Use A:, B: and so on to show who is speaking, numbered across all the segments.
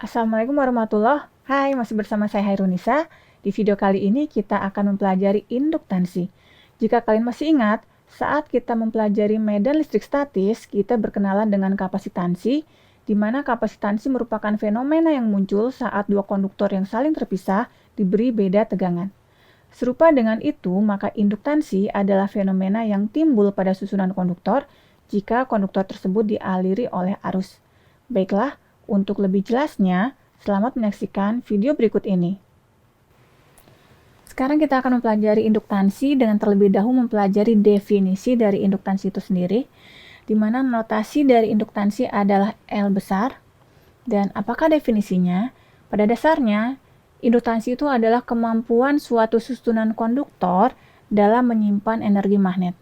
A: Assalamualaikum warahmatullahi wabarakatuh. Hai, masih bersama saya Hairunisa. Di video kali ini kita akan mempelajari induktansi. Jika kalian masih ingat, saat kita mempelajari medan listrik statis, kita berkenalan dengan kapasitansi, di mana kapasitansi merupakan fenomena yang muncul saat dua konduktor yang saling terpisah diberi beda tegangan. Serupa dengan itu, maka induktansi adalah fenomena yang timbul pada susunan konduktor jika konduktor tersebut dialiri oleh arus. Baiklah, untuk lebih jelasnya, selamat menyaksikan video berikut ini. Sekarang kita akan mempelajari induktansi dengan terlebih dahulu mempelajari definisi dari induktansi itu sendiri, di mana notasi dari induktansi adalah L besar. Dan apakah definisinya? Pada dasarnya, induktansi itu adalah kemampuan suatu susunan konduktor dalam menyimpan energi magnet.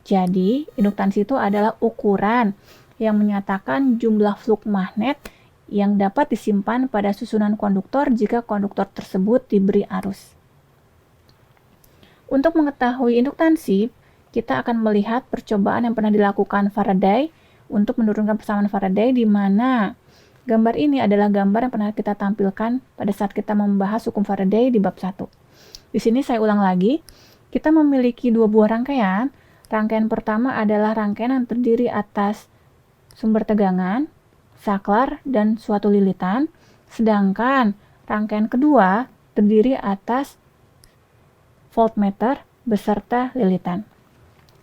A: Jadi, induktansi itu adalah ukuran yang menyatakan jumlah flux magnet yang dapat disimpan pada susunan konduktor jika konduktor tersebut diberi arus. Untuk mengetahui induktansi, kita akan melihat percobaan yang pernah dilakukan Faraday untuk menurunkan persamaan Faraday, di mana gambar ini adalah gambar yang pernah kita tampilkan pada saat kita membahas hukum Faraday di bab 1. Di sini saya ulang lagi, kita memiliki dua buah rangkaian. Rangkaian pertama adalah rangkaian yang terdiri atas sumber tegangan, saklar, dan suatu lilitan, sedangkan rangkaian kedua terdiri atas voltmeter beserta lilitan.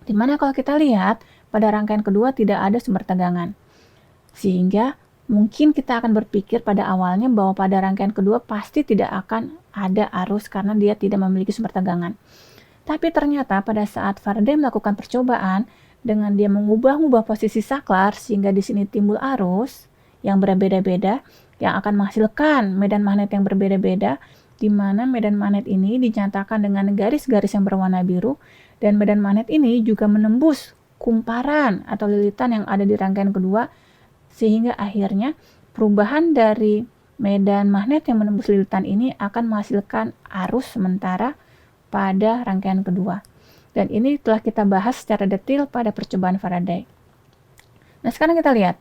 A: Dimana kalau kita lihat, pada rangkaian kedua tidak ada sumber tegangan. Sehingga mungkin kita akan berpikir pada awalnya bahwa pada rangkaian kedua pasti tidak akan ada arus karena dia tidak memiliki sumber tegangan. Tapi ternyata pada saat Faraday melakukan percobaan, dengan dia mengubah-ubah posisi saklar sehingga di sini timbul arus yang berbeda-beda yang akan menghasilkan medan magnet yang berbeda-beda, di mana medan magnet ini dinyatakan dengan garis-garis yang berwarna biru, dan medan magnet ini juga menembus kumparan atau lilitan yang ada di rangkaian kedua, sehingga akhirnya perubahan dari medan magnet yang menembus lilitan ini akan menghasilkan arus sementara pada rangkaian kedua. Dan ini telah kita bahas secara detail pada percobaan Faraday. Nah, sekarang kita lihat.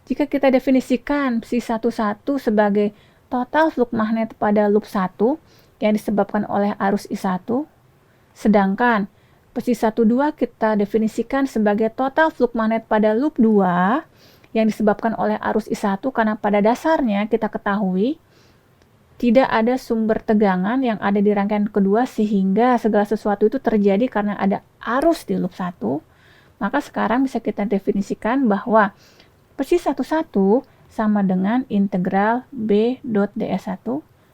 A: Jika kita definisikan psi11 sebagai total flux magnet pada loop 1 yang disebabkan oleh arus I1, sedangkan psi12 kita definisikan sebagai total flux magnet pada loop 2 yang disebabkan oleh arus I1, karena pada dasarnya kita ketahui tidak ada sumber tegangan yang ada di rangkaian kedua sehingga segala sesuatu itu terjadi karena ada arus di loop 1, maka sekarang bisa kita definisikan bahwa psi11 sama dengan integral B.ds1,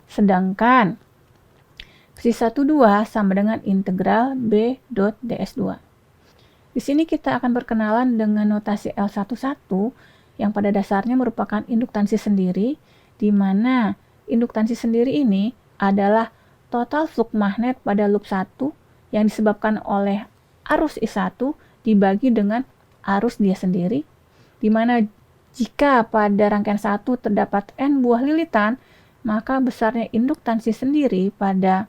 A: sedangkan psi12 sama dengan integral B.ds2. Di sini kita akan berkenalan dengan notasi L11 yang pada dasarnya merupakan induktansi sendiri, di mana induktansi sendiri ini adalah total flux magnet pada loop 1 yang disebabkan oleh arus I1 dibagi dengan arus dia sendiri, di mana jika pada rangkaian 1 terdapat N buah lilitan, maka besarnya induktansi sendiri pada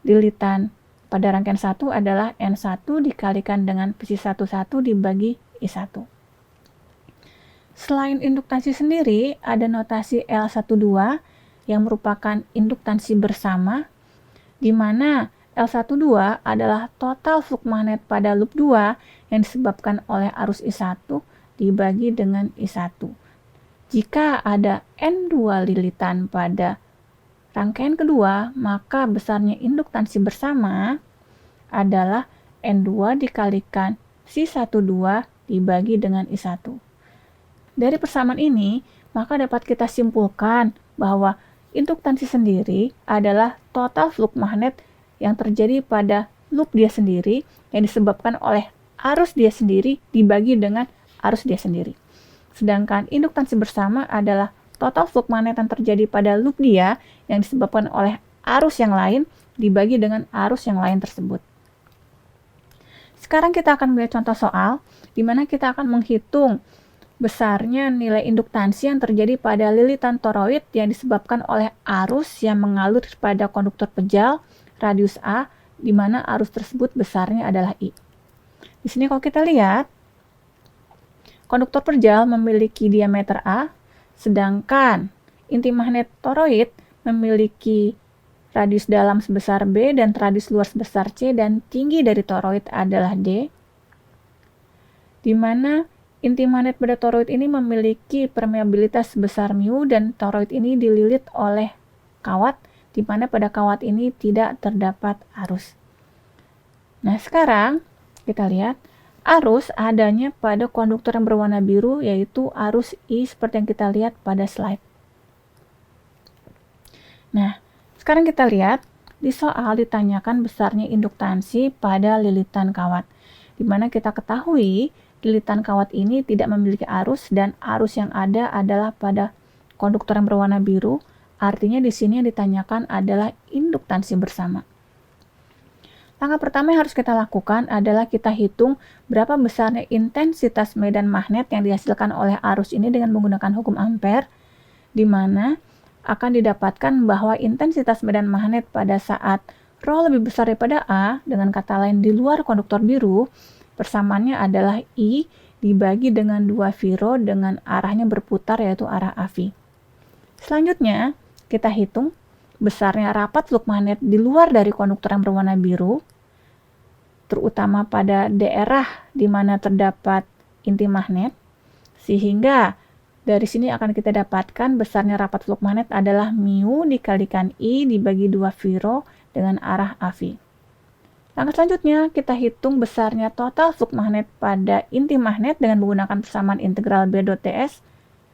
A: lilitan pada rangkaian 1 adalah N1 dikalikan dengan psi11 dibagi I1. Selain induktansi sendiri, ada notasi L12 yang merupakan induktansi bersama, di mana L12 adalah total flux magnet pada loop 2 yang disebabkan oleh arus I1 dibagi dengan I1. Jika ada N2 lilitan pada rangkaian kedua, maka besarnya induktansi bersama adalah N2 dikalikan psi12 dibagi dengan I1. Dari persamaan ini, maka dapat kita simpulkan bahwa induktansi sendiri adalah total flux magnet yang terjadi pada loop dia sendiri yang disebabkan oleh arus dia sendiri dibagi dengan arus dia sendiri. Sedangkan induktansi bersama adalah total flux magnet yang terjadi pada loop dia yang disebabkan oleh arus yang lain dibagi dengan arus yang lain tersebut. Sekarang kita akan melihat contoh soal di mana kita akan menghitung besarnya nilai induktansi yang terjadi pada lilitan toroid yang disebabkan oleh arus yang mengalir pada konduktor pejal radius A, di mana arus tersebut besarnya adalah I. Di sini kalau kita lihat, konduktor pejal memiliki diameter A, Sedangkan inti magnet toroid memiliki radius dalam sebesar B dan radius luar sebesar C dan tinggi dari toroid adalah D, di mana inti magnet pada toroid ini memiliki permeabilitas sebesar mu dan toroid ini dililit oleh kawat, di mana pada kawat ini tidak terdapat arus. Nah, sekarang kita lihat arus adanya pada konduktor yang berwarna biru, yaitu arus I seperti yang kita lihat pada slide. Nah, sekarang kita lihat di soal ditanyakan besarnya induktansi pada lilitan kawat, di mana kita ketahui lilitan kawat ini tidak memiliki arus dan arus yang ada adalah pada konduktor yang berwarna biru. Artinya di sini yang ditanyakan adalah induktansi bersama. Langkah pertama yang harus kita lakukan adalah kita hitung berapa besarnya intensitas medan magnet yang dihasilkan oleh arus ini dengan menggunakan hukum Ampere, di mana akan didapatkan bahwa intensitas medan magnet pada saat Rho lebih besar daripada A, dengan kata lain di luar konduktor biru, persamaannya adalah I dibagi dengan 2 V-Rho dengan arahnya berputar, yaitu arah AV. Selanjutnya, kita hitung besarnya rapat flux magnet di luar dari konduktor yang berwarna biru, terutama pada daerah di mana terdapat inti magnet, sehingga dari sini akan kita dapatkan besarnya rapat flux magnet adalah mu dikalikan I dibagi 2 V-Rho dengan arah AV. Langkah selanjutnya, kita hitung besarnya total flux magnet pada inti magnet dengan menggunakan persamaan integral B.Ts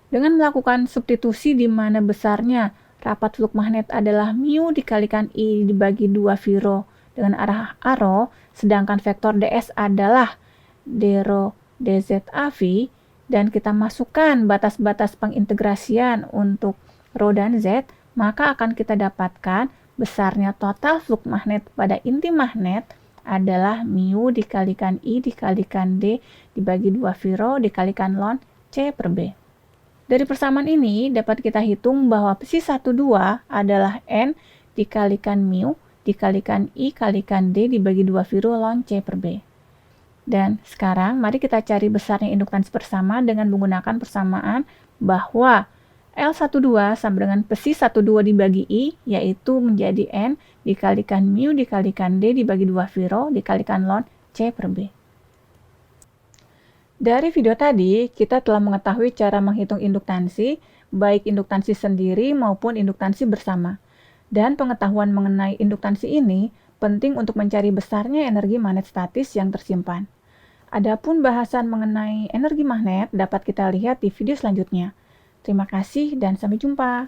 A: dengan melakukan substitusi di mana besarnya rapat flux magnet adalah mu dikalikan I dibagi 2 V-Rho dengan arah arrow, sedangkan vektor ds adalah d-Rho dz AV, dan kita masukkan batas-batas pengintegrasian untuk Rho dan Z, maka akan kita dapatkan besarnya total flux magnet pada inti magnet adalah mu dikalikan I dikalikan D dibagi 2 V-Rho dikalikan ln C per B. Dari persamaan ini dapat kita hitung bahwa psi 12 adalah N dikalikan mu dikalikan I kalikan D dibagi 2 V-Rho ln C per B. Dan sekarang mari kita cari besarnya induktansi bersama dengan menggunakan persamaan bahwa L12 sama dengan psi 12 dibagi I, yaitu menjadi N dikalikan mu dikalikan D dibagi 2 V-Rho dikalikan ln C per B. Dari video tadi, kita telah mengetahui cara menghitung induktansi, baik induktansi sendiri maupun induktansi bersama. Dan pengetahuan mengenai induktansi ini penting untuk mencari besarnya energi magnet statis yang tersimpan. Adapun bahasan mengenai energi magnet dapat kita lihat di video selanjutnya. Terima kasih dan sampai jumpa.